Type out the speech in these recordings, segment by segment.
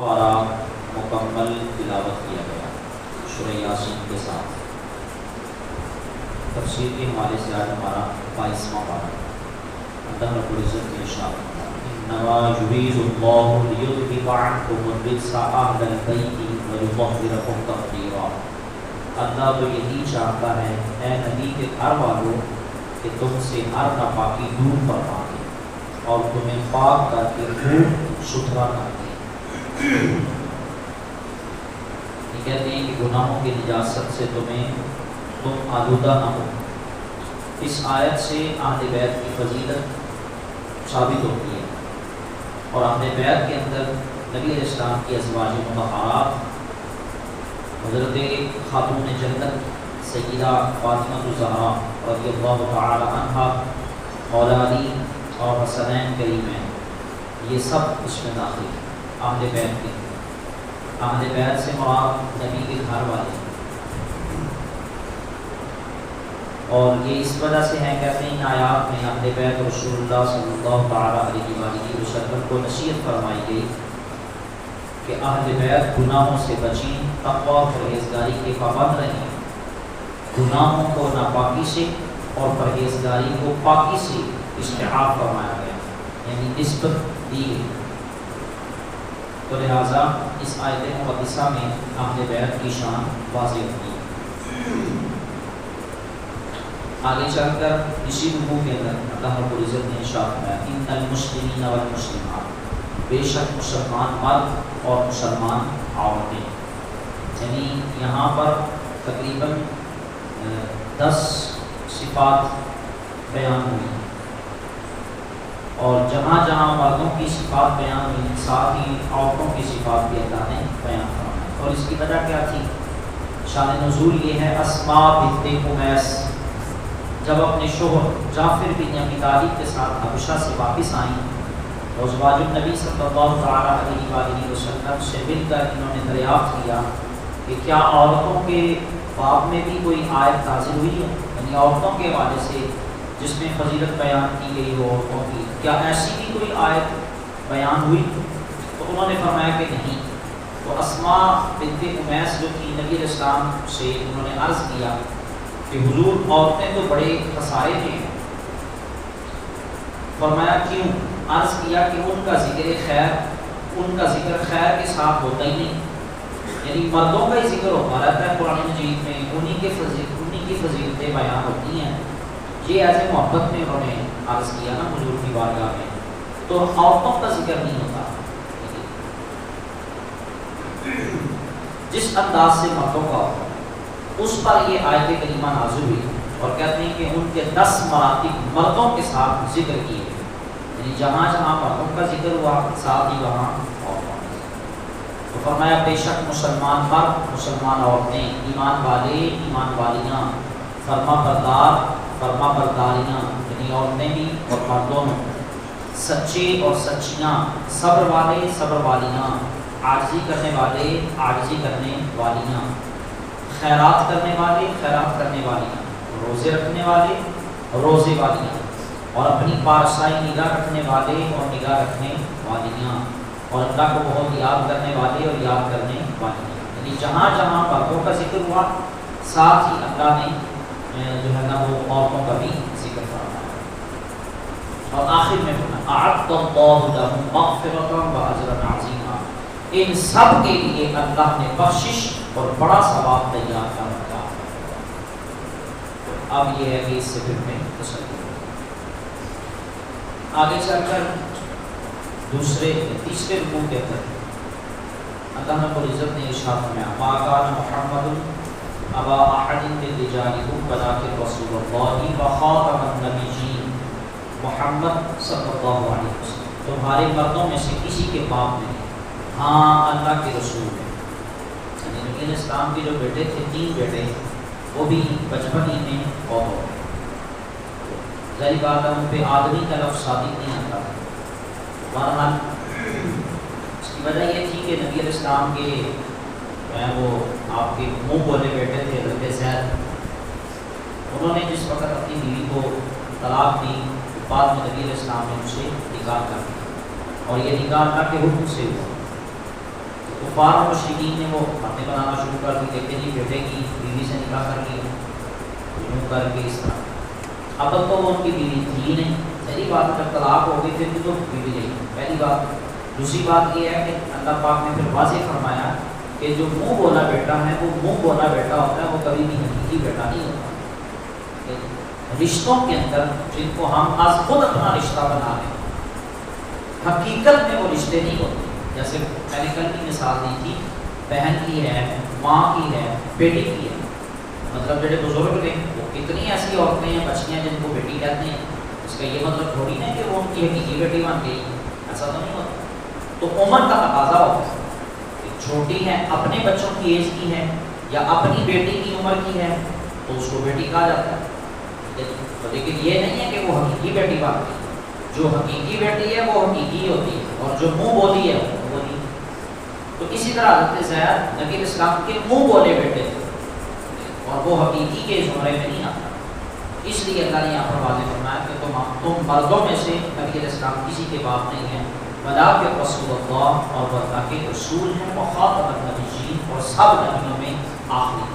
اور مکمل تلاوت کیا گیا سورہ یاسین کے ساتھ۔ تفسیر کے حوالے سے آج ہمارا 22واں پارہ۔ اللہ رب العزت نے ارشاد فرمایا انما یرید اللہ لیذھب عنکم الرجس اہل البیت ویطہرکم تطہیرا۔ اللہ تو یہی چاہتا ہے اے نبی کے گھر والوں کہ تم سے ہر ناپاکی دور فرما دے اور تمہیں پاک کر کے خوب ستھرا کر دے۔ یہ کہتے ہیں کہ گناہوں کی نجاست سے تم آلودہ نہ ہو۔ اس آیت سے اہل بیت کی فضیلت ثابت ہوتی ہے، اور اہل بیت کے اندر نبی علیہ السلام کی ازواج مطہرات حضرت خاتون جنت سیدہ فاطمہ الزہرا رضی اللہ تعالی عنہا، مولا علی اور حسنین کریمین، یہ سب اس میں داخل ہیں۔ اہل بیت کے اہل بیت سے مراد نبی کے گھر والے، اور یہ اس وجہ سے ہے کہتے ہیں ان آیات میں اہل بیت رسول اللہ صلی اللہ تعالی علیہ وآلہ وسلم کو نصیحت فرمائی گئی کہ اہل بیت گناہوں سے بچیں، تقوی اور پرہیزگاری کے پابند رہیں، گناہوں کو ناپاکی سے اور پرہیزگاری کو پاکی سے استعاب فرمایا گیا، یعنی نسبت دی گئی۔ تو لہٰذا اس آیت مقدسہ میں اہل بیت کی شان واضح ہوتی ہے۔ آگے چل کر اسی رکوع کے اندر اللہ رب العزت نے ارشاد فرمایا ان المسلمین والمسلمات، بے شک مسلمان مرد اور مسلمان عورتیں، یعنی یہاں پر تقریباً 10 صفات بیان ہوئی، اور جہاں جہاں مردوں کی صفات بیان ہوئی ساتھ ہی عورتوں کی صفات بھی اللہ نے بیان فرمائی۔ اور اس کی وجہ کیا تھی؟ شان نزول یہ ہے اسماء بنت امیس جب اپنے شوہر جعفر بن ابی طالب کے ساتھ حبشہ سے واپس آئیں تو ازواج النبی صلی اللہ تعالیٰ علیہ وآلہ وسلم سے مل کر انہوں نے دریافت کیا کہ کیا عورتوں کے باب میں بھی کوئی آیت نازل ہوئی ہے، یعنی عورتوں کے حوالے سے جس میں فضیلت بیان کی گئی ہو عورتوں کی، کیا ایسی بھی کوئی آیت بیان ہوئی؟ تو انہوں نے فرمایا کہ نہیں۔ تو اسماء بنت امیس جو تھی نبی علیہ السلام سے انہوں نے عرض کیا کہ حضور عورتیں تو بڑے خسارے میں ہیں۔ فرمایا کیوں؟ عرض کیا کہ ان کا ذکر خیر کے ساتھ ہوتا ہی نہیں، یعنی مردوں کا ہی ذکر ہوتا رہتا ہے قرآن مجید میں، انہی کی فضیلتیں بیان ہوتی ہیں۔ یہ ایسے محبت میں انہوں نے عرض کیا نا حضور کی بارگاہ میں، تو عورتوں کا ذکر نہیں ہوتا۔ جس انداز سے مردوں کا ہوتا اس پر یہ آیت کریمہ نازل ہوئی، اور کہتے ہیں کہ ان کے 10 مراتب مردوں کے ساتھ ذکر کیے گئے، یعنی جہاں جہاں مردوں کا ذکر ہوا ساتھ ہی وہاں عورتوں کا ذکر۔ تو فرمایا بے شک مسلمان مرد مسلمان عورتیں، ایمان والے ایمان والیاں، فرما بردار فرما برداریاں، یعنی عورتیں بھی اور مردوں، سچے اور سچیاں، صبر والے صبر والیاں، عاجزی کرنے والے عاجزی کرنے والیاں، خیرات کرنے والے خیرات کرنے والیاں، روزے رکھنے والے روزے والیاں، اور اپنی پارسائی نگاہ رکھنے والے اور نگاہ رکھنے والیاں، اور اللہ کو بہت یاد کرنے والے اور یاد کرنے والیاں، یعنی جہاں جہاں مردوں کا ذکر ہوا ساتھ ہی اللہ نے جو ہے نا وہ عورتوں کا بھی ذکر فرمایا۔ اور آخر میں اعد اللہ لهم مغفرۃ واجرا عظیما، ان سب کے لیے اللہ نے بخشش اور بڑا ثواب تیار کر رکھا۔ اب یہ ہے کہ اس سے پھر میں تسلی آگے چل کر تیسرے رکوع کے اندر اللہ رب العزت نے ارشاد فرمایا ما کان محمد ابا احد من رجالکم ولکن رسول اللہ وخاتم النبیین، محمد صلی اللہ علیہ وسلم تمہارے مردوں میں سے کسی کے باپ نہیں، ہاں اللہ کے رسول ہیں۔ یعنی نبی علیہ السلام کے جو بیٹے تھے 3 بیٹے، وہ بھی بچپن ہی میں فوت ہو گئے۔ ظاہر بات ہے ان پہ آدمی کا لفظ صادق نہیں آتا۔ بہرحال اس کی وجہ یہ تھی کہ نبی علیہ السلام کے وہ آپ کے منہ بولے بیٹے تھے حضرت زید، انہوں نے جس وقت اپنی بیوی کو طلاق دی بعد میں نبی علیہ السلام نے ان سے نکاح کر دیا، اور یہ نکاح اللہ کے حکم سے ہوا۔ کفار و مشرکین نے وہ باتیں بنانا شروع کر دی، دیکھیں جی بیٹے کی بیوی سے نکاح کر لیا، یوں کر کے اس طرح۔ اب تو وہ ان کی بیوی تھی نہیں، پہلی بات جب طلاق ہو گئی پھر بھی تو بیوی نہیں، پہلی بات۔ دوسری بات یہ ہے کہ اللہ پاک نے پھر واضح فرمایا کہ جو منہ بولا بیٹا ہے وہ منہ بولا بیٹا ہوتا ہے، وہ کبھی بھی حقیقی بیٹا نہیں ہوتا۔ رشتوں کے اندر جن کو ہم آج خود اپنا رشتہ بنا لیں، حقیقت میں وہ رشتے نہیں ہوتے۔ جیسے میں نے کل کی مثال دی تھی، بہن کی ہے، ماں کی ہے، بیٹی کی ہے، مطلب جڑے بزرگ نے وہ کتنی ایسی عورتیں ہیں، بچیاں جن کو بیٹی کہتے ہیں، اس کا یہ مطلب تھوڑی نا کہ وہ ان کی حقیقی بیٹی بن گئی، ایسا تو نہیں ہوتا۔ تو عمر کا تقاضا ہوتا ہے، چھوٹی ہے اپنے بچوں کی ایج کی ہے یا اپنی بیٹی کی عمر کی ہے تو اس کو بیٹی کہا جاتا ہے، لیکن یہ نہیں ہے کہ وہ حقیقی بیٹی بن گئی۔ جو حقیقی بیٹی ہے وہ حقیقی ہوتی ہے، اور جو منہ بولی ہے وہ بولی۔ تو اسی طرح حضرت زید نبی علیہ السلام کے منہ بولے بیٹے تھے، اور وہ حقیقی کے زمرے میں نہیں آتا۔ اس لیے اللہ نے یہاں پر واضح فرمایا کہ تم مردوں میں سے نبی علیہ السلام کسی کے باپ نہیں ہیں، ولا کے رسول اللہ، اور اللہ کے رسول ہیں، وخاتم النبیین، اور سب نبیوں میں آخری۔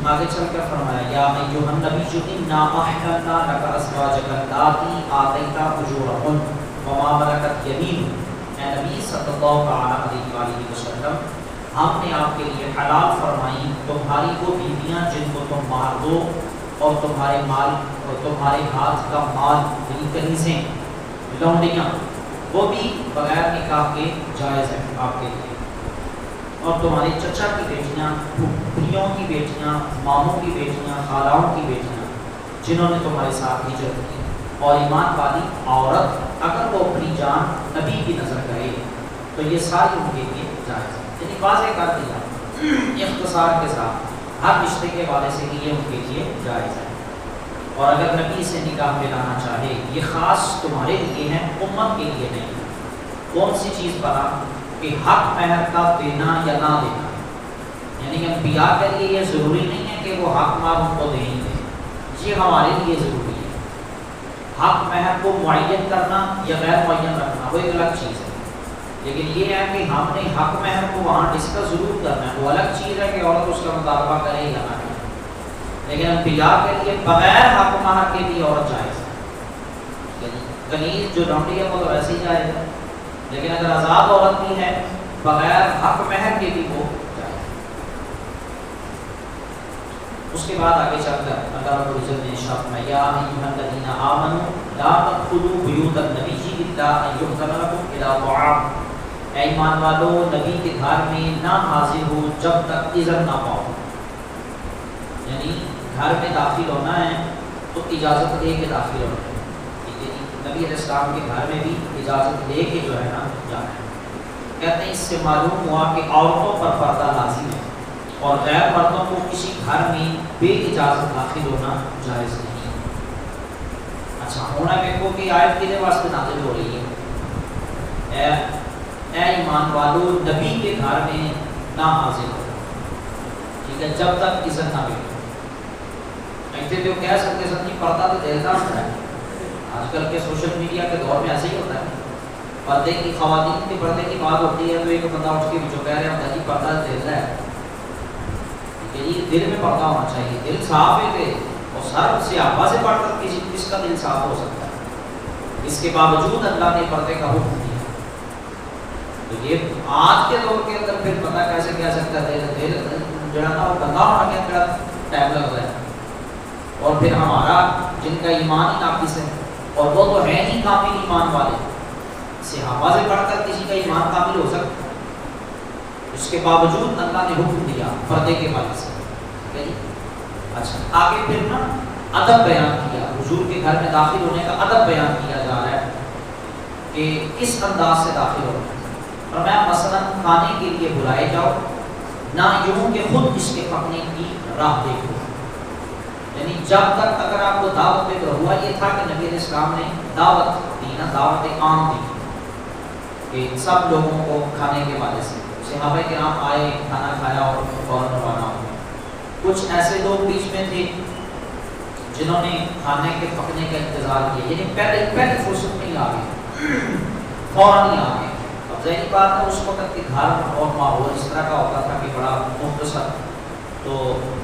آگے چل کر فرمایا یا ایھا النبی انا احللنا لک ازواجک اللاتی آتیت اجورہن وما ملکت یمینک۔ اے نبی صلی اللہ علیہ وآلہ وسلم، ہم نے آپ کے لیے حلال فرمائی تمہاری وہ بیویاں جن کو تم مار دو، اور تمہارے مال اور تمہارے ہاتھ کا مال یعنی کنیزیں، لونڈیاں، وہ بھی بغیر نکاح کے جائز ہے آپ کے لیے، اور تمہارے چچا کی بیٹیاں، پھوپھیوں کی بیٹیاں، ماموں کی بیٹیاں، خالاؤں کی بیٹیاں جنہوں نے تمہارے ساتھ ہجرت کی، اور ایمان والی عورت اگر وہ اپنی جان نبی کی نظر کرے تو یہ ساری ان کے لیے جائز ہے۔ یعنی واضح کر دیا اختصار کے ساتھ ہر رشتے کے حوالے سے کہ یہ ان کے لیے جائز ہے، اور اگر نبی سے نکاح ملانا چاہے یہ خاص تمہارے لیے ہے، امت کے لیے نہیں۔ کون سی چیز بنا کہ حق مہر کا دینا یا نہ دینا، یعنی انبیاء کے لیے یہ ضروری نہیں ہے کہ وہ حق مہر ان کو دیں ہی دیں، یہ ہمارے لیے ضروری ہے۔ حق مہر کو معین کرنا یا غیر معین رکھنا وہ ایک الگ چیز ہے، لیکن یہ ہے کہ ہم نے حق مہر کو وہاں ڈسکس ضرور کرنا ہے، وہ الگ چیز ہے کہ عورت اس کا مطالبہ کرے یا نہ کرے، لیکن انبیاء کے لیے بغیر حق مہر کے بھی عورت جائز ہے۔ کنیز جو لونڈی ہے وہ تو ویسے ہی جائز ہے، لیکن اگر آزاد عورت بھی ہے بغیر حق مہر کے بھی وہ جائز ہے۔ اس کے بعد آگے چل کر اللہ رب العزت نے ارشاد فرمایا یا ایھا الذین آمنوا لا تدخلوا بیوت النبی الا ان یؤذن لکم الی طعام۔ اے ایمان والو، نبی کے گھر میں نہ حاضر ہو جب تک اذن نہ پاؤ، یعنی گھر میں داخل ہونا ہے تو اجازت لے کے داخل ہونا ہے، نبی علیہ السلام کے گھر میں بھی اجازت لے کے جو ہے نا جانا ہے۔ کہتے ہیں اس سے معلوم ہوا کہ عورتوں پر پردہ لازم ہے، اور غیر مردوں کو کسی گھر میں بے اجازت داخل ہونا جائز نہیں ہے۔ اچھا ہونا دیکھو کہ آیت کے واسطے نازل ہو رہی ہے، اے ایمان والو نبی کے گھر میں نہ حاضر ہو، ٹھیک ہے، جب تک اذن نہ ملے۔ ایسے تو کہہ سکتے سر جی پردہ تو دیتا ہوتا ہے، آج کل کے سوشل میڈیا کے دور میں ایسے ہی ہوتا ہے، پردے کی خواتین کے پردے کی بات ہوتی ہے تو ایک بندہ اٹھ کے جو کہہ رہے ہیں جی پردہ دیتا ہے، یہ دل میں پردہ ہونا چاہیے، دل صاف ہے کہ اور سر صحابہ سے پڑھ کر کس کا دل صاف ہو سکتا ہے، اس کے باوجود اللہ نے پردے کا حکم دیا۔ تو یہ آج کے دور کے اندر پھر پتہ کیسے کہہ سکتا ہے دل جو ہے نا وہ گندا ہونا کے اندر ٹائم لگ رہا ہے، اور پھر ہمارا جن کا ایمان ہی ناقص ہے، اور وہ تو ہے ہی کامل ایمان والے، صحابہ سے پڑھ کر کسی کا ایمان کامل ہو سکتا ہے، اس کے باوجود اللہ نے حکم دیا پردے کے بارے سے، ٹھیک ہے جی۔ اچھا آگے پھر نا ادب بیان کیا، حضور کے گھر میں داخل ہونے کا ادب بیان کیا جا رہا ہے کہ کس انداز سے داخل ہونا ہے۔ اور میں مثلا کھانے کے لیے بلائے جاؤ، نہ یوں کہ خود اس کے پکنے کی راہ دیکھو، یعنی جب تک اگر آپ کو دعوت پہ ہوا یہ تھا کہ نبی علیہ السلام نے دعوت دی نا، دعوت عام دی کہ سب لوگوں کو کھانے کے والے سے، صحابہ کرام آئے، کھانا کھایا اور فوراً روانہ ہو گئے۔ کچھ ایسے لوگ بیچ میں تھے جنہوں نے کھانے کے پکنے کا انتظار کیا، یعنی پہلے فرصت میں ہی آ گئے، فوراً ہی آ گئے. اب ظاہری بات ہے اس وقت کے گھر اور ماحول اس طرح کا ہوتا تھا کہ بڑا مختصر، تو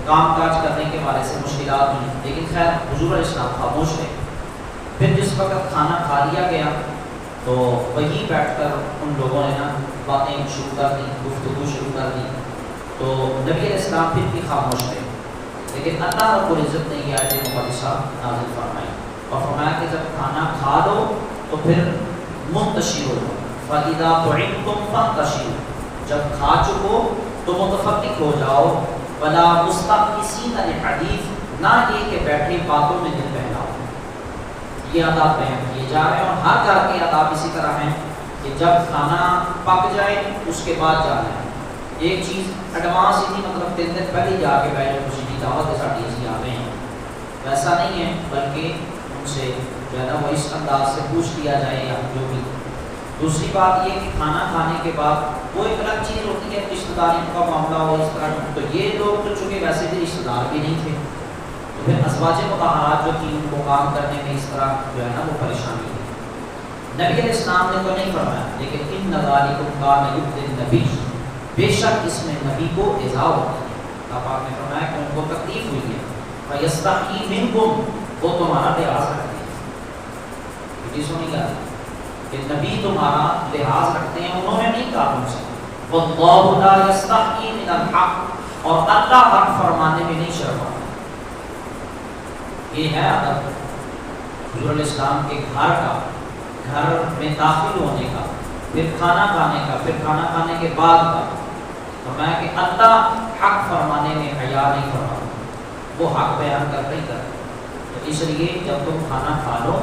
کام کاج کرنے کے بارے سے مشکلات ہوئی، لیکن خیر حضور علیہ السلام خاموش رہے. پھر جس وقت کھانا کھا لیا گیا تو وہیں بیٹھ کر ان لوگوں نے نا باتیں شروع کر دی، گفتگو شروع کر دی. تو نبی علیہ السلام پھر بھی خاموش رہے، لیکن اللہ رب العزت نے یہ آیت مقدسہ نازل فرمائی اور فرمایا کہ جب کھانا کھا لو تو پھر منتشر ہو جاؤ. فَإِذَا طُعِمْتُمْ فَانْتَشِرُوا، جب کھا چکو تو متفرق ہو جاؤ. وَلَا مُسْتَأْنِسِينَ لِحَدِيثٍ، نہ یہ کہ بیٹھے باتوں میں دل بہلاؤ. یہ آداب بیان کیے جا رہے ہیں اور ہر گھر کے آداب اسی طرح ہیں کہ جب کھانا پک جائے اس کے بعد جانا ہے. ایک چیز ایڈوانس ہی نہیں، مطلب 3 دن پہلے جا کے بیٹھے خوشی کی دعوت ہے ساڑھی اسی آ گئے ہیں، ویسا نہیں ہے، بلکہ ان سے جو ہے نا وہ اس انداز سے پوچھ لیا جائے یا جو بھی. دوسری بات یہ کہ کھانا کھانے کے بعد وہ ایک الگ چیز ہوتی ہے رشتہ داریوں کا معاملہ ہو اس طرح. تو یہ لوگ تو چونکہ ویسے بھی رشتہ دار بھی نہیں تھے، تو پھر ازواج مطہرات جو تھیں ان کو کام کرنے میں اس طرح جو ہے نا وہ پریشانی تھی. نبی علیہ السلام نے تو نہیں فرمایا، لیکن ان ذالکم کان یؤذی النبی، بے شک اس میں نبی کو ایذا ہوتا ہے. آپ نے فرمایا کہ ان کو تکلیف ہوئی ہے. فیستحیی منکم، وہ تمہارا لحاظ رکھتے ہیں. یہ سنی گا کہ نبی تمہارا لحاظ رکھتے ہیں، انہوں نے نہیں کہا تم سے. واللہ لا یستحیی من الحق، اور اللہ حق فرمانے میں نہیں شرماتا. یہ ہے ادب حضور علیہ السلام کے گھر کا، گھر میں داخل ہونے کا، پھر کھانا کھانے کا، پھر کھانا کھانے کے بعد کا. فرمایا کہ اللہ حق فرمانے میں حیا نہیں فرماتا، وہ حق بیان کرتا ہی کرتا. تو اس لیے جب تم کھانا کھا لو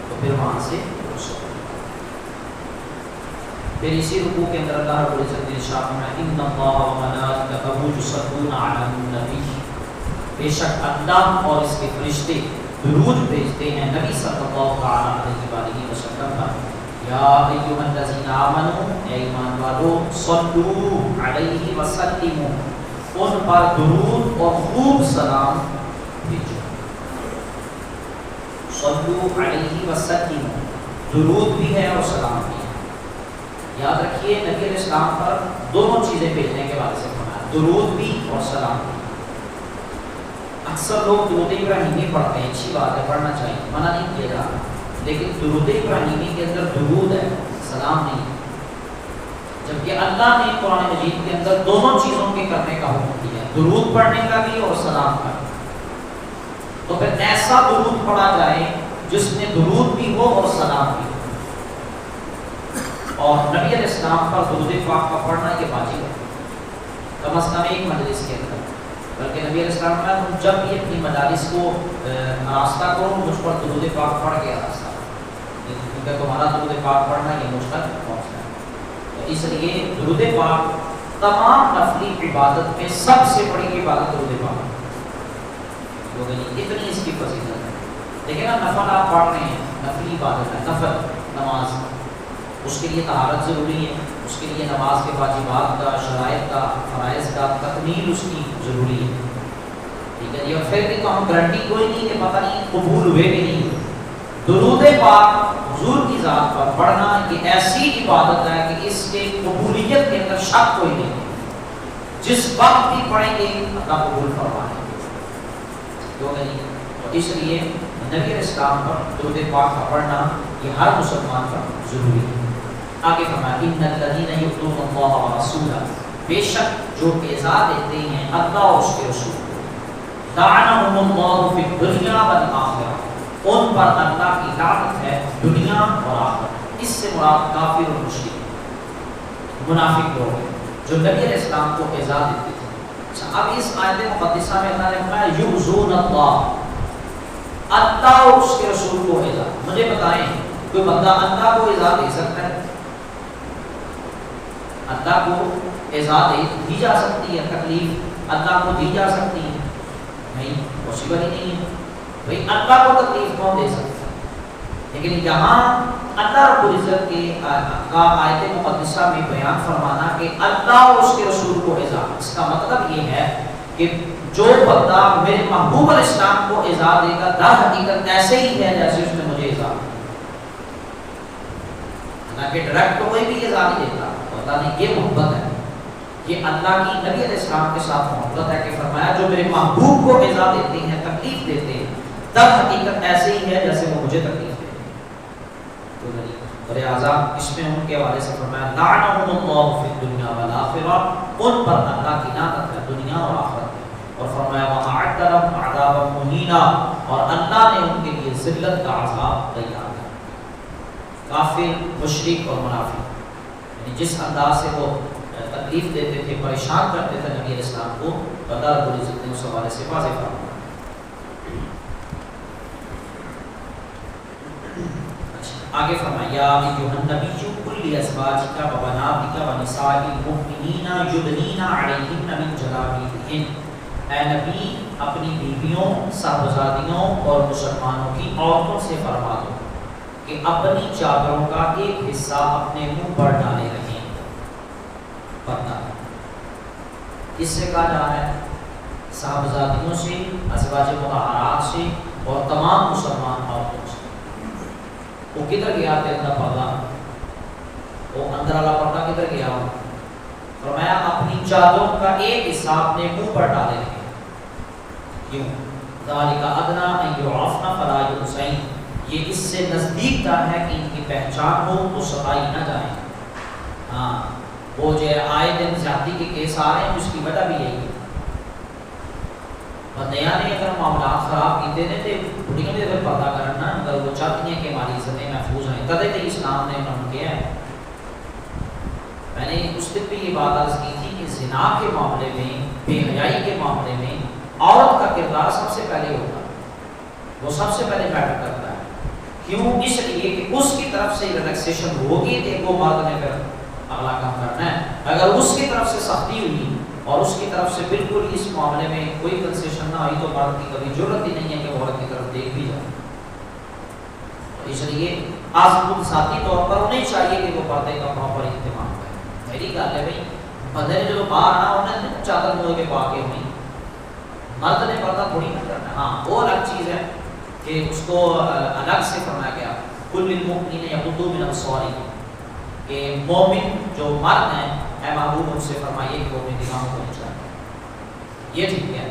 تو پھر وہاں سے اٹھو. پھر اسی رکوع کے اندر اللہ رب العزت نے ارشاد فرمایا ان اللہ وملائکتہ یصلون علی النبی، بے شک اللہ اور اس کے فرشتے درود بھیجتے ہیں نبی صلی اللہ علیہ وسلم پر. یا ایھا الذین آمنوا، اے ایمان والو، صلو علیہ وسلموا، ان پر درود اور خوب سلام بھیجو. صلو علیہ وسلموا، درود بھی ہے اور سلام بھی ہے. یاد رکھیے نبی علیہ السلام پر دونوں چیزیں بھیجنے کے بارے سے فرمایا، درود بھی اور سلام بھی. اکثر لوگ درود ابراہیمی پڑھتے ہیں، اچھی بات ہے، پڑھنا چاہیے، منع نہیں کیا جا رہا، لیکن درود ابراہیمی کے اندر درود ہے، سلام نہیں. جبکہ اللہ نے قرآن مجید کے اندر دونوں چیزوں کے کرنے کا حکم دیا ہے، درود پڑھنے کا بھی اور سلام کا بھی. تو پھر ایسا درود پڑھا جائے جس میں درود بھی ہو اور سلام بھی ہو. اور نبی علیہ السلام پر درود پاک کا پڑھنا یہ واجب ہے، کم از کم ایک مجلس کے اندر. بلکہ نبی علیہ السلام نے تم جب بھی اپنی مجالس کو آراستہ کرو مجھ پر درود پاک پڑھ کے آراستہ، کیونکہ تمہارا درود پاک پڑھنا یہ مجھ تک پہنچنا ہے. تو اس لیے درود پاک تمام نفلی عبادت میں سب سے بڑی عبادت درود پاک اتنی اس کی فضیلت ہے. لیکن اب نفل آپ پڑھ رہے ہیں، نفلی عبادت ہے، نفل نماز، اس کے لیے طہارت ضروری ہے، اس کے لیے نماز کے واجبات کا، شرائط کا، فرائض کا تکمیل اس کی ضروری ہے. ٹھیک ہے جی. اور پھر بھی تو ہم گارنٹی کوئی نہیں کہ پتہ نہیں قبول ہوئے کہ نہیں. درود پاک حضور کی ذات پر پڑھنا یہ ایسی عبادت ہے کہ اس کے قبولیت کے اندر شک کوئی نہیں ہے. جس وقت بھی پڑھیں گے اللہ قبول فرمائے. تو اس لیے نبی علیہ السلام پر درود پاک کا پڑھنا یہ ہر مسلمان پر ضروری ہے. آگے فرمایا ان الذین یؤتون اللہ ورسولہ، بے شک جو ایذا دیتے ہیں اللہ اور اس کے رسول کو، لعنہم اللہ فی الدنیا والآخرہ، ان پر اللہ کی لعنت ہے دنیا اور آخرت. اس سے مراد کافر اور مشرک منافق لوگ ہیں جو نبی علیہ السلام کو ایذا دیتے تھے. اچھا اب اس آیت مقدسہ میں اللہ نے فرمایا یؤذون اللہ، اللہ اور اس کے رسول کو ایذا. مجھے بتائیں کوئی بندہ اللہ کو ایذا دے سکتا ہے؟ اللہ کو ایذا دی جا سکتی ہے، تکلیف اللہ کو دی جا سکتی ہے؟ نہیں، پاسبل ہی نہیں ہے. بھئی اللہ کو تکلیف کون دے سکتا ہے؟ لیکن یہاں اللہ رب العزت کے کا آیت مقدسہ میں بیان فرمانا کہ اللہ اور اس کے رسول کو ایذا، اس کا مطلب یہ ہے کہ جو بندہ میرے محبوب علیہ السلام کو ایذا دے گا در حقیقت ایسے ہی ہے جیسے اس نے مجھے ایذا. اللہ حالانکہ ڈائریکٹ تو کوئی بھی اعزاز نہیں دیتا. اللہ نے یہ محبت ہے، یہ اللہ کی نبی علیہ السلام کے ساتھ محبت ہے کہ فرمایا جو میرے محبوب کو اعزاز دیتے ہیں، تکلیف دیتے ہیں، تب حقیقت ایسے ہی ہے جیسے وہ مجھے تکلیف دیتے ہیں. تو اور لہٰذا اس میں ان کے حوالے سے فرمایا لعنهم اللہ فی الدنیا والآخرہ، ان پر اللہ کی لعنت ہے دنیا اور آخرت میں. اور فرمایا وَأَعَدَّ لَهُمْ عَذَابًا مُهِينًا، اور اللہ نے ان کے لیے ذلت کا عذاب تیار کیا. کافر، مشرک اور منافق، یعنی جس انداز سے وہ تکلیف دیتے تھے، پریشان کرتے تھے نبی علیہ السلام کو، اللہ رب العزت نے اس حوالے سے واضح فرمایا. آگے فرمایا یا ایھا النبی قل لازواجک وبناتک ونساء المؤمنین یدنین علیہن من جلابیبہن، اے نبی اپنی بیویوں، صاحبزادیوں اور مسلمانوں کی عورتوں سے فرما دو کہ اپنی چادروں کا ایک حصہ اپنے منہ پر ڈالے رہیں. پردہ اس سے کہا جا رہا ہے صاحبزادیوں سے، ازواج مطہرات سے اور تمام مسلمان عورتوں سے. وہ کدھر گیا تھا اندر پردہ؟ وہ اندر والا پردہ کدھر گیا؟ فرمایا اپنی چادروں کا ایک حصہ اپنے منہ پر ڈالے رہیں. کیوں؟ ذالک ادنیٰ ان یعرفن فلا یؤذین، یہ اس سے نزدیک تر ہے کہ ان کی پہچان ہو تو ستائی نہ جائیں. ہاں وہ جو آئے دن زیادتی کے کیس آ رہے ہیں، اس کی وجہ بھی یہی ہے. بندیاں نے اگر معاملات خراب کیتے ہیں تو بڑھیاں بھی اگر پردہ کرنا، اگر وہ چاہتی ہیں کہ ہماری عزتیں محفوظ ہیں، تدے تو اسلام نے انہوں نے کیا ہے. میں نے اس دن بھی یہ بات عرض کی تھی کہ زنا کے معاملے میں، بے حیائی کے معاملے میں عورت کا کردار سب سے پہلے ہوتا ہے، وہ سب سے پہلے میٹر کرتا ہے. کیوں؟ اس لیے کہ اس کی طرف سے ریلیکسیشن ہوگی تو وہ مرد نے پھر اگلا کام کرنا ہے. اگر اس کی طرف سے سختی ہوئی اور اس کی طرف سے بالکل اس معاملے میں کوئی کنسیشن نہ آئی تو مرد کی کبھی ضرورت ہی نہیں ہے کہ عورت کی طرف دیکھ بھی جائے. اس لیے آج خود ذاتی طور پر انہیں چاہیے کہ وہ پردے کا پراپر اہتمام کریں. میری گل ہے بھائی، بندے نے جو باہر آنا انہیں چادر منہ کے پا کے ہوئی، مرد نے پردہ تھوڑی نہ کرنا. ہاں وہ الگ چیز ہے کہ اس کو الگ سے فرمایا گیا کل للمؤمنین یغضوا من ابصارہم، کہ مومن جو مرد ہیں اے محبوب ان سے فرمائیے کہ وہ اپنی نگاہوں کو نیچا کریں. یہ ٹھیک ہے،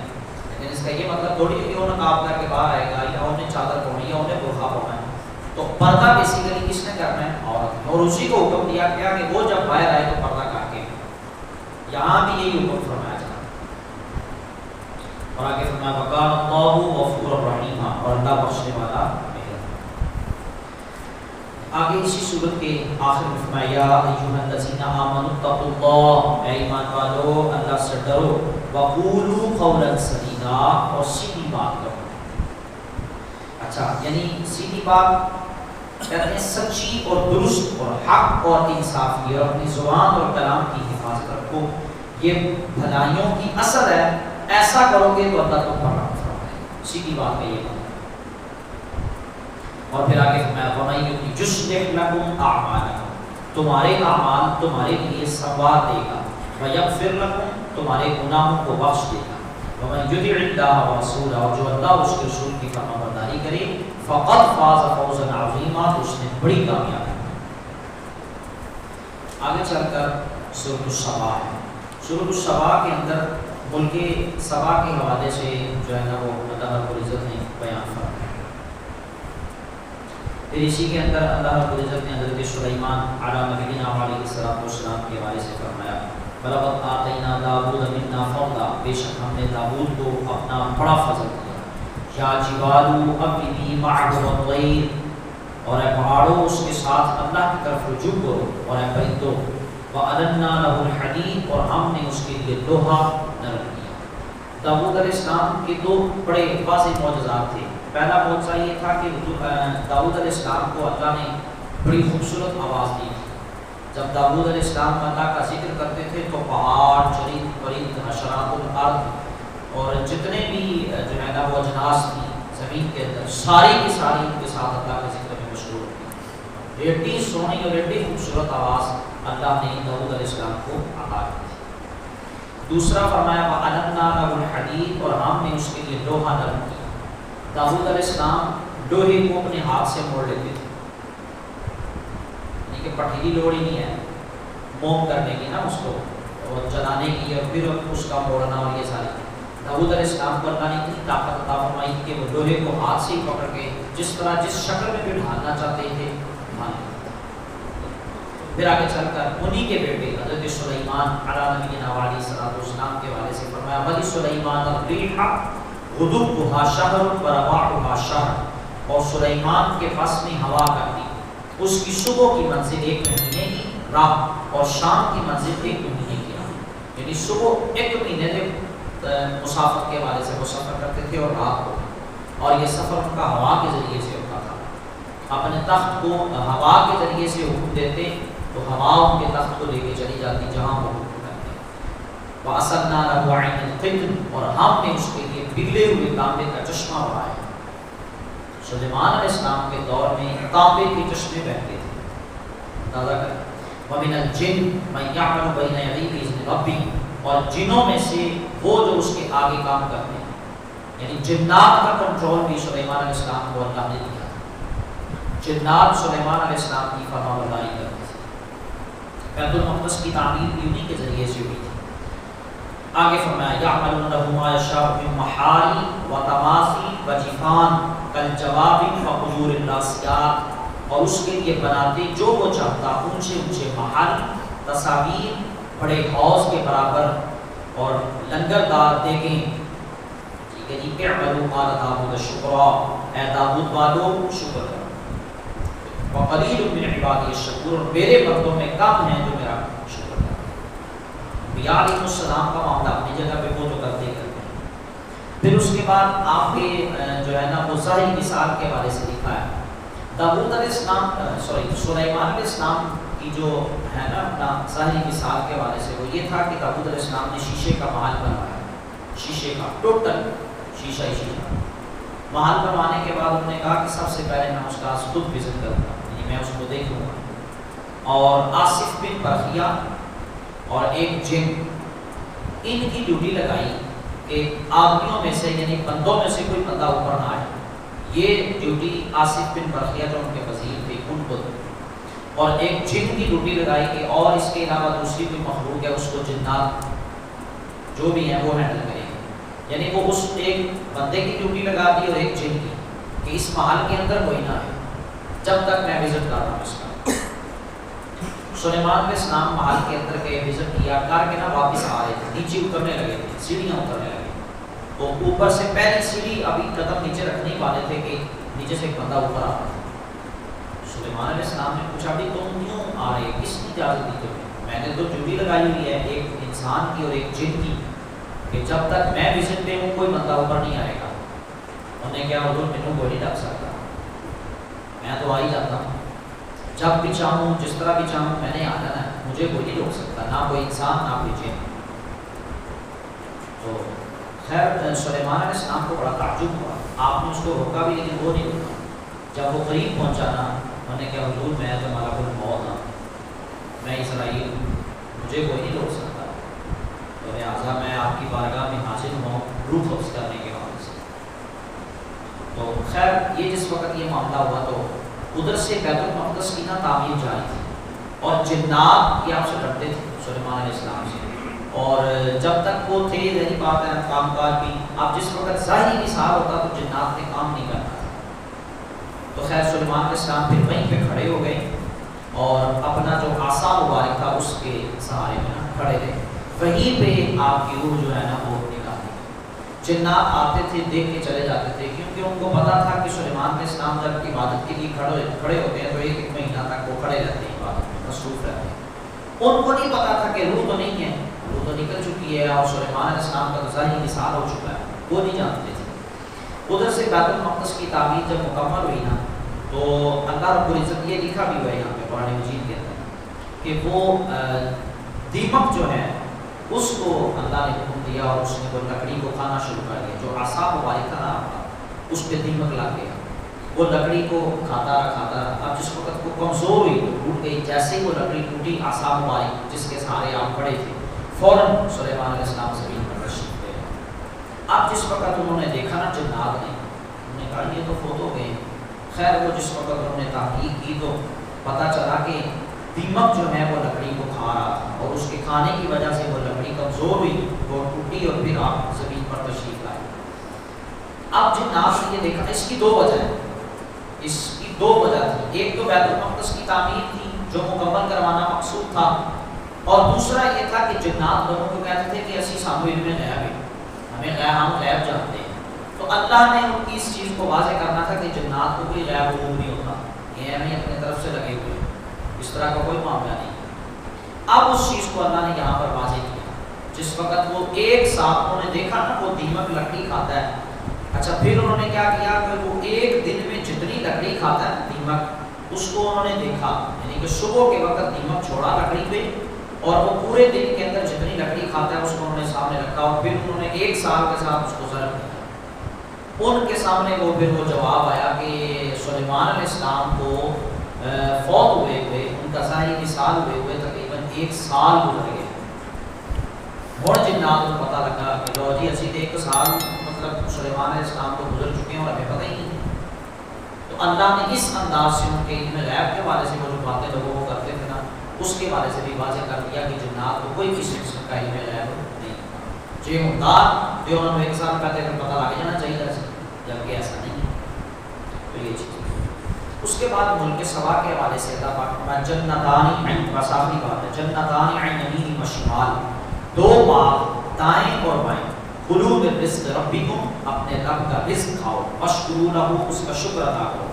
لیکن اس کا یہ مطلب تھوڑی ہے کہ وہ نقاب کر کے باہر آئے گا یا انہیں چادر پہنی یا انہیں برقع پہنا ہے. تو پردہ بیسیکلی کس نے کرنا ہے؟ عورت نے. اور اسی کو حکم دیا گیا کہ وہ جب باہر آئے تو پردہ کر کے. یہاں بھی یہی حکم فرمایا جا رہا ہے. اور آگے فرمایا وَقَالَ اللَّهُ غَفُورًا رَحِيمًا، اور اللہ بخشنے والا مہربان. آگے اسی صورت کے آخر میں فرمایا یا ایھا الذین آمنوا اتقوا اللہ، اے ایمان والو اللہ سے ڈرو، وقولوا قولا سدیدا، اور سیدھی بات کرو. اچھا یعنی سیدھی بات کہتے ہیں سچی اور درست اور حق اور انصافی، اور اپنی زبان اور کلام کی حفاظت رکھو، یہ بھلائیوں کی اصل ہے. ایسا کرو گے تو اللہ تم پر رحم فرمائے گا. سیدھی بات ہے یہ. اور پھر آگے فرمایا وَمَن یُصْلِحْ لَکُمْ أَعْمَالَکُمْ، تمہارے اعمال تمہارے لیے سنوار دے گا. وَیَغْفِرْ لَکُمْ، تمہارے گناہوں کو بخش دے گا. وَمَن يُطِعِ اللَّهَ وَرَسُولَهُ، اور جو اللہ اور اس کے رسول کی فرمانبرداری کرے، فَقَدْ فَازَ فَوْزًا عَظِیمًا، تو اس نے بڑی کامیابی. آگے چل کر سورۃ السبا ہے. سورۃ السبا کے اندر ملک سبا کے حوالے سے جو ہے نا وہ اللہ رب العزت نے بیان فرمایا. پھر اسی کے اندر اللہ رب العزت نے حضرت سلیمان علیہ نبینا علیہ السلام کے حوالے سے فرمایا وَلَقَدْ آتَيْنَا دَاوُودَ مِنَّا فَضْلًا، بے شک ہم نے داؤد کو اپنا بڑا فضل دیا. یا جبالو أَوِّبِي مَعَهُ وَالطَّيْرِ، اور اے پہاڑوں اس کے ساتھ اللہ کی طرف رجوع کرو، اور اے پرندوں وَأَلَنَّا لَهُ الْحَدِيدَ، اور ہم نے اس کے لیے لوہا نرم کیا. داؤد علیہ السلام کے دو بڑے واضح معجزات تھے. پہلا معجزہ یہ تھا کہ داؤد علیہ السلام کو اللہ نے بڑی خوبصورت آواز دی. جب داؤد علیہ السلام اللہ کا ذکر کرتے تھے تو پہاڑ، چرند پرند، حشرات الارض اور جتنے بھی جو ہے نا وہ اجناس تھی زمین کے اندر، ساری کی ساری ان کے ساتھ اللہ کے ذکر میں مشغول تھی. ایڈی سونی اور ایڈی خوبصورت آواز اللہ نے داؤد علیہ السلام کو عطا کی. دوسرا فرمایا وَأَلَنَّا لَهُ الْحَدِيدَ، اور ہم نے اس کے لیے لوہا نرم کیا. داؤد علیہ السلام لوہے کو اپنے ہاتھ سے موڑ لیتے تھے. کہ پٹھیلی لوڑ ہی نہیں ہے موم کرنے کی نا اس کو اور جلانے کی اور پھر اس کا موڑنا اور یہ ساری. داؤد علیہ السلام کو اللہ نے اتنی طاقت عطا فرمائی کہ وہ لوہے کو ہاتھ سے ہی پکڑ کے جس طرح جس شکل میں بھی ڈھالنا چاہتے تھے ڈھال. پھر آگے چل کر انہی کے بیٹے حضرت سلیمان علیہ نبینا علیہ الصلوۃ والسلام کے والے سے فرمایا ولی سلیمان الریح غدوها شہر ورواحها شہر. اور سلیمان کے پاس میں ہوا کرتی اس کی صبح کی منزل 1 مہینے کی راہ اور شام کی منزل 1 مہینے کی راہ. یعنی صبح 1 مہینے تک مسافت کے والے سے وہ سفر کرتے تھے اور رات کو, اور یہ سفر ان کا ہوا کے ذریعے سے ہوتا تھا. اپنے تخت کو ہوا کے ذریعے سے حکم دیتے تو ہوا ان کے تخت کو لے کے چلی جاتی جہاں وہ حکم کرتے. وَأَسَلْنَا لَهُ عَيْنَ الْقِطْرِ اور ہم نے اس کے لیے پگھلے ہوئے تانبے کا چشمہ بنایا. سلیمان علیہ السلام کے دور میں تانبے کے چشمے بہتے تھے. اندازہ کریں. وَمِنَ الْجِنِّ مَن يَعْمَلُ بَيْنَ يَدَيْهِ بِإِذْنِ رَبِّهِ اور جنوں میں سے وہ جو اس کے آگے کام کرتے ہیں. یعنی جنات کا کنٹرول بھی سلیمان علیہ السلام کو اللہ نے دیا. جنات سلیمان علیہ السلام کی فرمانبرداری کرتے تھے. بیت المقدس کی تعمیر بھی انہی کے ذریعے سے ہوئی تھی. آگے فرمایا یعملون له ما یشاء من محارب وتماثیل وجفان کالجواب وقدور الراسیات. اور اس کے لیے بناتے جو وہ چاہتا اونچے اونچے محل, تصاویر, بڑے حوض کے برابر اور لنگردار دیگیں. ٹھیک ہے جی. اعملوا آل داؤد شکرا, اے داؤد والو شکر کرو. وقلیل من عبادی الشکور اور میرے بندوں میں کم ہیں جو میرا شکر کرتے ہیں. انبیاء علیہ السلام کا معاملہ اپنی جگہ پہ وہ جو کرتے ہیں. پھر اس کے بعد آپ کے جو ہے نا وہ ظاہری مثال کے حوالے سے لکھا ہے. داؤد علیہ السلام سلیمان علیہ السلام کی جو ہے نا اپنا ظاہری مثال کے حوالے سے وہ یہ تھا کہ داؤد علیہ السلام نے شیشے کا محل بنوایا. شیشے کا ٹوٹل شیشہ ہی شیشہ. محل بنوانے کے بعد انہوں نے کہا کہ سب سے پہلے میں اس کا خود وزٹ کروں گا, یعنی میں اس کو دیکھوں گا. اور آصف بن برخیہ اور ایک جن ان کی ڈیوٹی لگائی کہ آدمیوں میں سے یعنی بندوں میں سے کوئی بندہ اوپر نہ آئے. یہ ڈیوٹی آصف بن برخیہ جو ان کے وزیر تھے ان کو دی. اور ایک جن کی ڈیوٹی لگائی کہ اور اس کے علاوہ دوسری کوئی مخلوق ہے اس کو جنات جو بھی ہیں وہ ہینڈل کریں گے. یعنی وہ اس ایک بندے کی ڈیوٹی لگا دی اور ایک جن کی کہ اس محل کے اندر کوئی نہ ہے جب تک میں وزٹ کر رہا ہوں اس کا. سلیمان علیہ السلام محل کے اندر کے وزٹ کیا کر کے نا واپس آ رہے تھے, نیچے اترنے لگے تھے, سیڑھیاں اترنے لگے. تو اوپر سے پہلی سیڑھی ابھی قدم نیچے رکھنے والے تھے کہ نیچے سے ایک بندہ اوپر آ رہا تھا. سلیمان علیہ السلام نے پوچھا بھی تم کیوں آ رہے, کس کی اجازت دی تمہیں؟ میں نے تو ڈیوٹی لگائی ہوئی ہے ایک انسان کی اور ایک جن کی کہ جب تک میں وزٹ پہ ہوں کوئی بندہ اوپر نہیں آئے گا. انہوں نے کہا حضور مینوں کوئی نہیں ڈک سکتا, میں تو آ ہی جاتا ہوں جب بھی چاہوں جس طرح بھی چاہوں میں نے آ جانا ہے, مجھے کوئی نہیں روک سکتا, نہ کوئی انسان نہ کوئی جن. تو خیر سلیمان علیہ السلام کو بڑا تعجب ہوا. آپ نے اس کو روکا بھی لیکن وہ نہیں روکا. جب وہ قریب پہنچا نا انہوں نے کہا حضور میں تو ملک الموت ہوں, میں اسرائیل ہوں, مجھے کوئی نہیں روک سکتا, تو لہٰذا میں آپ کی بارگاہ میں حاضر ہوں روح قبض کرنے کے حوالے سے. تو خیر یہ جس وقت یہ معاملہ ہوا تو ادھر سے بیت المقدس کی نا تعمیر جاری تھی اور جنات یہ آپ سے ڈرتے تھے سلیمان علیہ السلام سے. اور جب تک وہ تھے ذہنی بات ہے کام کاج بھی, اب جس وقت ظاہری مثال ہوتا تو جنات نے کام نہیں کرنا تھا. تو خیر سلیمان علیہ السلام پھر وہیں پہ کھڑے ہو گئے اور اپنا جو عصا مبارک تھا اس کے سہارے میں نا کھڑے رہے. وہیں پہ آپ کی روح جو ہے نا وہ نکالی. جنات آتے تھے دیکھ کے چلے جاتے تھے کیونکہ ان کو پتا تھا کہ سلیمان علیہ السلام جب عبادت کے لیے کھڑے ہوتے ہیں تو ایک مہینہ تک وہ کھڑے رہتے ہیں, عبادت میں مصروف رہتے ہیں. ان کو نہیں پتا تھا کہ روح تو نہیں ہے, روح تو نکل چکی ہے اور سلیمان علیہ السلام کا تو ظاہری مثال ہو چکا ہے, وہ نہیں جانتے تھے. ادھر سے بیت المقدس کی تعمیر جب مکمل ہوئی نا تو اللہ رب العزت یہ لکھا بھی ہوا ہے یہاں پہ قرآن مجید کے اندر کہ وہ دیمک جو ہے اس کو اللہ نے حکم دیا اور اس نے وہ لکڑی کو کھانا شروع کر دیا. جو عصا مبارک تھا نا آپ کا اس پہ دیمک لگ گیا, وہ لکڑی کو کھاتا رہا. اب جس وقت وہ کمزور ہوئی تو ٹوٹ گئی. جیسے ہی وہ لکڑی ٹوٹی عصا مبارک جس کے سہارے آپ کھڑے تھے فوراً سلیمان علیہ السلام زمین پر تشریف لے گئے. اب جس وقت انہوں نے دیکھا نا جنات نے, انہوں نے کہا یہ تو فوت ہو گئے. خیر وہ جس وقت انہوں نے تحقیق کی تو پتہ چلا کہ دیمک جو ہے وہ لکڑی کو کھا رہا تھا اور اس کے کھانے کی وجہ سے وہ لکڑی کمزور ہوئی، وہ ٹوٹی اور پھر آپ زمین پر تشریف لائے۔ اب جنات نے یہ دیکھا، اس کی دو وجہ ہے، اس کی دو وجہ تھی، ایک تو بیت المقدس کی تعمیر تھی جو مکمل کروانا مقصود تھا، اور دوسرا یہ تھا کہ جنات لوگوں کو کہتے تھے کہ اسی سامو علم غیب ہے، ہم غیب جانتے ہیں۔ تو اللہ نے ان کی اس چیز کو واضح کرنا تھا کہ جنات کو کوئی غیب علوم نہیں ہوتا، یہ ہمیں اپنے طرف سے لگے ہوئے، اس طرح کا کوئی معاملہ نہیں۔ اب اس چیز کو اللہ نے یہاں پر واضح کیا، جس وقت وہ ایک ساتھ انہوں نے دیکھا نا وہ دیمک لکڑی کھاتا ہے، اچھا پھر انہوں نے کیا کیا کہ وہ ایک دن میں جتنی لکڑی کھاتا ہے دیمک، اس کو انہوں نے دیکھا، یعنی کہ صبح کے وقت دیمک چھوڑا لکڑی پہ، اور وہ پورے دن کے اندر جتنی لکڑی کھاتا ہے اس کو انہوں نے سامنے رکھا، اور پھر انہوں نے ایک سال کے ساتھ اس کو ضرب کیا۔ ان کے سامنے وہ پھر وہ جواب آیا کہ سلیمان علیہ السلام کو فوت ہوئے ان کا ظاہری مثال ہوئے تقریباً 1 سال گزر گئے۔ اور جنات کو پتہ لگا کہ لو جی اسی 1 سال مطلب سلیمان علیہ السلام کو گزر چکے ہیں اور ہمیں پتہ ہی نہیں۔ تو اللہ نے اس انداز سے ان کے علم غیب کے حوالے سے وہ جو باتیں لوگوں کو کرتے تھے نا، اس کے حوالے سے بھی واضح کر دیا کہ جنات کو کوئی کسی قسم کا علم غیب نہیں، جو مدار جو انہوں نے 1 سال پہلے پتہ لگ جانا چاہیے تھا، جبکہ ایسا نہیں ہے۔ تو یہ چیز اس کے بعد ملک سبا کے حوالے سے اللہ پاک کا جنتان عین، بس آخری بات ہے، جنتان عین یمین و شمال، 2 باغ دائیں اور بائیں، کلوا من رزق ربکم، اپنے رب کا رزق کھاؤ، واشکروا لہ، اس کا شکر ادا کرو،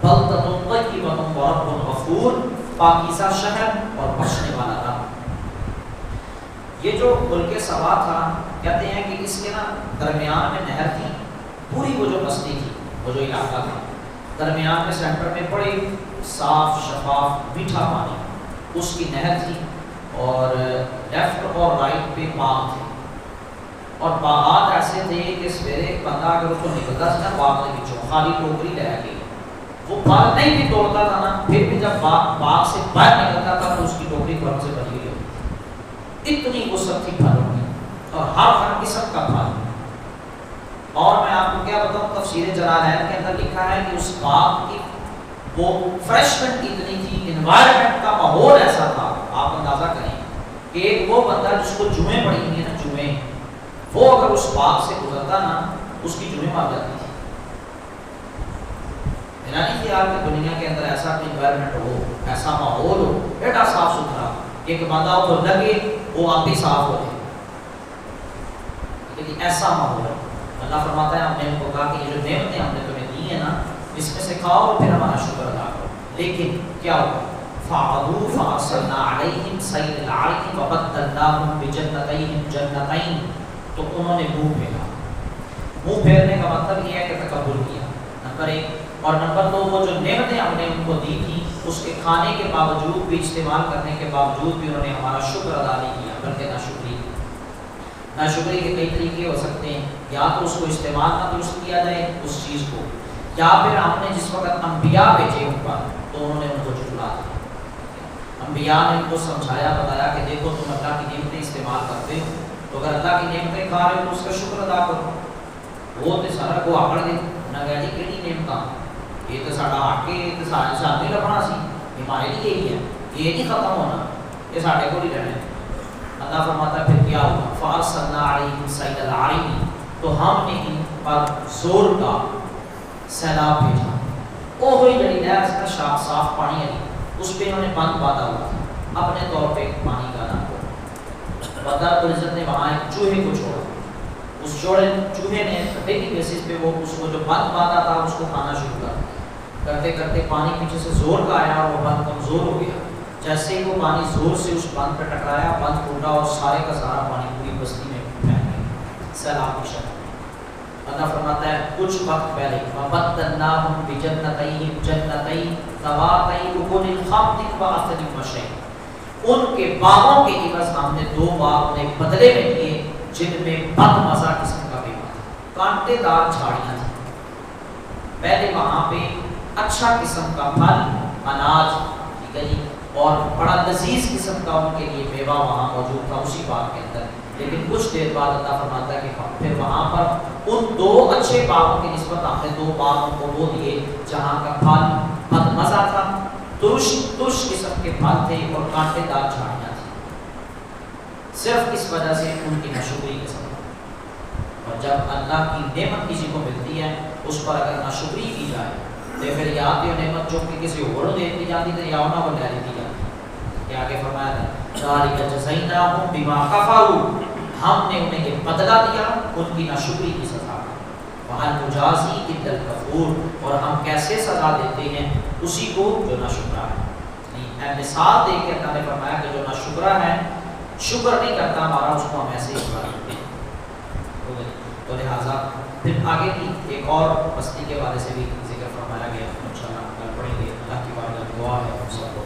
بلدۃ طیبۃ ورب غفور، پاکیزہ شہر اور بخشنے والا رب۔ یہ جو ملک سبا تھا، کہتے ہیں کہ اس کے نا درمیان میں نہر تھی، پوری وہ جو بستی تھی، وہ جو علاقہ تھا، درمیان میں سینٹر میں بڑی صاف شفاف میٹھا پانی، اس کی نہر تھی، اور لیفٹ اور رائٹ پہ باغ تھے، اور باغات ایسے تھے کہ سویرے بندہ اگر اس کو نکلتا تھا نا باغ کے پیچھوں، خالی ٹوکری لے کے وہ پھل نہیں بھی توڑتا تھا نا، پھر بھی جب باغ سے باہر نکلتا تھا تو اس کی ٹوکری پھل سے بھری ہوئی ہوتی، اتنی وسعت تھی پھلوں کی، اور ہر قسم کا پھل۔ اور میں آپ کو کیا بتاؤں، تفسیر جلالین کے اندر لکھا ہے کہ اس باغ کی وہ فریشمنٹ اتنی تھی، انوائرمنٹ کا ماحول ایسا تھا، آپ اندازہ کریں کہ ایک وہ بندہ جس کو جوئیں پڑی ہوئی ہیں نا، جوئیں، وہ اگر اس باغ سے گزرتا نا، اس کی جوئیں مار جاتی تھی۔ میرا نہیں خیال کہ دنیا کے اندر ایسا انوائرمنٹ ہو، ایسا ماحول ہو، بیٹا صاف ستھرا، ایک بندہ کو لگے وہ آپ ہی صاف ہو جائے، لیکن ایسا ماحول ہے۔ اللہ فرماتا ہے ہم نے ان کو کہا کہ یہ جو نعمتیں ہم نے تمہیں دی ہیں نا، اس میں سے کھاؤ اور پھر ہمارا شکر ادا کرو، لیکن کیا ہوگا؟ فَعَضُوا فَأَرْسَلْنَا عَلَيْهِمْ سَيْلَ الْعَرِمِ وَبَدَّلْنَاهُمْ بِجَنَّتَيْهِمْ جَنَّتَيْنِ، تو انہوں نے منہ پھیرا۔ منہ پھیرنے کا مطلب یہ ہے کہ تکبر کیا، نمبر 1، اور نمبر 2 وہ جو نعمتیں ہم نے ان کو دی تھی، اس کے کھانے کے باوجود بھی، استعمال کرنے کے باوجود بھی انہوں نے ہمارا شکر ادا نہیں کیا، بلکہ ناشکری کی۔ ناشکری کے کئی طریقے ہو سکتے ہیں، یا تو اس کو استعمال نہ درست کیا جائے اس چیز کو، یا پھر ہم نے جس وقت انبیاء بھیجے ان پر تو انہوں نے ان کو جھٹلا دیا۔ انبیاء نے ان کو سمجھایا، بتایا کہ دیکھو تم اللہ کی نعمتیں استعمال کرتے ہو، تو اگر اللہ کی نعمتیں کھا رہے ہو تو اس کا شکر ادا کرو۔ وہ تو سارا کو آکڑ دے نہ گیا جی کہڑی نعمت، یہ تو ساڈا حق ہے، یہ تو ساتھ نہیں لبنا سی، ہمارے لیے یہی ہے، یہ نہیں ختم ہونا، یہ ساڈے کو ہی رہنا ہے۔ اللہ فرماتا ہے پھر کیا ہوا؟ فَأَرْسَلْنَا عَلَيْهِمْ سَيْلَ الْعَرِمِ، تو ہم نے ان پر زور کا سیلاب بھیجا۔ وہ ہوئی جڑی نہر صاف پانی ہے، اس پہ انہوں نے بند باندھا ہوا تھا اپنے طور پہ پانی کا نہ ہو۔ اللہ رب العزت نے وہاں ایک چوہے کو چھوڑا، اس چوہے نے ڈے کی بیسس پہ وہ اس کو جو بند باندھا تھا اس کو کھانا شروع کر، کرتے کرتے پانی پیچھے سے زور کا آیا اور وہ بند کمزور ہو گیا۔ جیسے ہی وہ پانی زور سے اس بند پہ ٹکرایا، بند ٹوٹا اور سارے کا سارا پانی پوری بستی میں پھیل گیا سیلاب کی شکل میں۔ اللہ فرماتا ہے کچھ وقت پہلے وَبَدَّلْنَاهُمْ بِجَنَّتَيْهِمْ جَنَّتَيْنِ ذَوَاتَيْ أُكُلٍ خَمْطٍ وَأَثْلٍ وَشَيْءٍ، ان کے باغوں کے عوض ہم نے 2 باغ انہیں بدلے میں دیے جن میں بد مزہ قسم کا میوہ تھا، کانٹے دار جھاڑیاں تھیں۔ پہلے وہاں پہ اچھا قسم کا پھل، اناج، ٹھیک ہے جی، اور بڑا لذیذ قسم کا ان کے لیے میوہ وہاں موجود تھا اسی باغ کے اندر، لیکن کچھ دیر بعد اللہ فرماتا ہے کہ پھر وہاں پر ان 2 اچھے باغوں کی نسبت ہم نے 2 باغوں کو وہ دیے جہاں کا پھل بد مزہ تھا ترش قسم کے پھل تھے اور کانٹے دار جھاڑیاں تھیں، صرف اس وجہ سے ان کی ناشکری کے سبب۔ اور جب اللہ کی نعمت کسی کو ملتی ہے اس پر اگر ناشکری کی جائے تو پھر یا تو نعمت جو کہ کسی اور دے دی جاتی ہے یا انہوں کو لے دی جاتی ہے۔ یہ آگے فرمایا تھا ذالک جزیناہم بما کفروا، ہم نے انہیں یہ بدلہ دیا ان کی ناشکری کی سزا کا۔ وہل نجازی الا الکفور، اور ہم کیسے سزا دیتے ہیں اسی کو جو ناشکرا ہے۔ مثال دے کے اللہ نے فرمایا کہ جو ناشکرا ہے، شکر نہیں کرتا ہمارا، اس کو ہم ایسے ہی سزا دیتے ہیں۔ تو لہٰذا پھر آگے کی ایک اور بستی کے حوالے سے بھی ذکر فرمایا گیا، انشاءاللہ کل پڑھیں گے۔ اللہ کی بارگاہ میں دعا ہے ہم سب کو